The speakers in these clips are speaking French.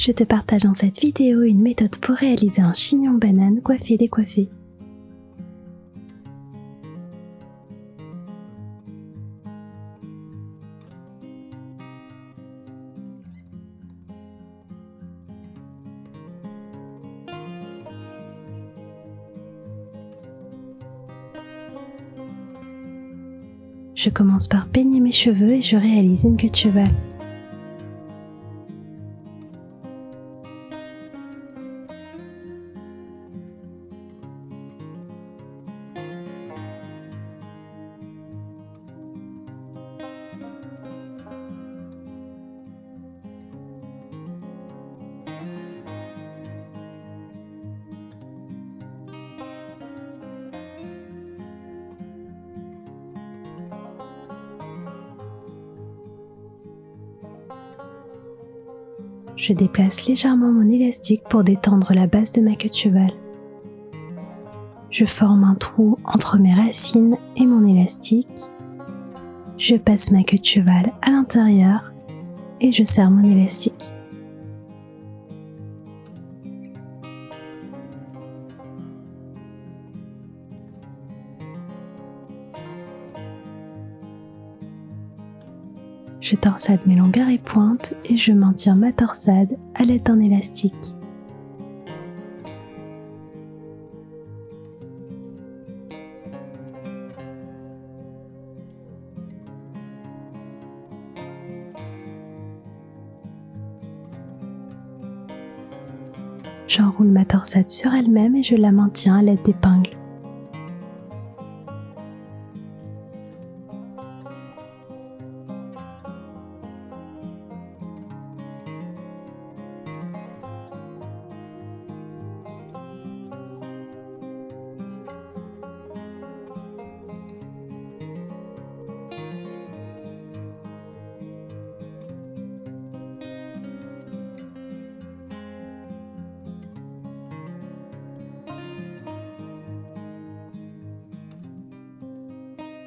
Je te partage dans cette vidéo une méthode pour réaliser un chignon banane coiffé décoiffé. Je commence par peigner mes cheveux et je réalise une queue de cheval. Je déplace légèrement mon élastique pour détendre la base de ma queue de cheval. Je forme un trou entre mes racines et mon élastique. Je passe ma queue de cheval à l'intérieur et je serre mon élastique. Je torsade mes longueurs et pointes et je maintiens ma torsade à l'aide d'un élastique. J'enroule ma torsade sur elle-même et je la maintiens à l'aide d'épingles.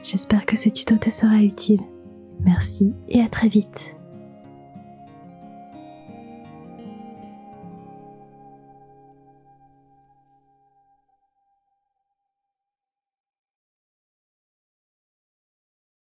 J'espère que ce tuto te sera utile. Merci et à très vite.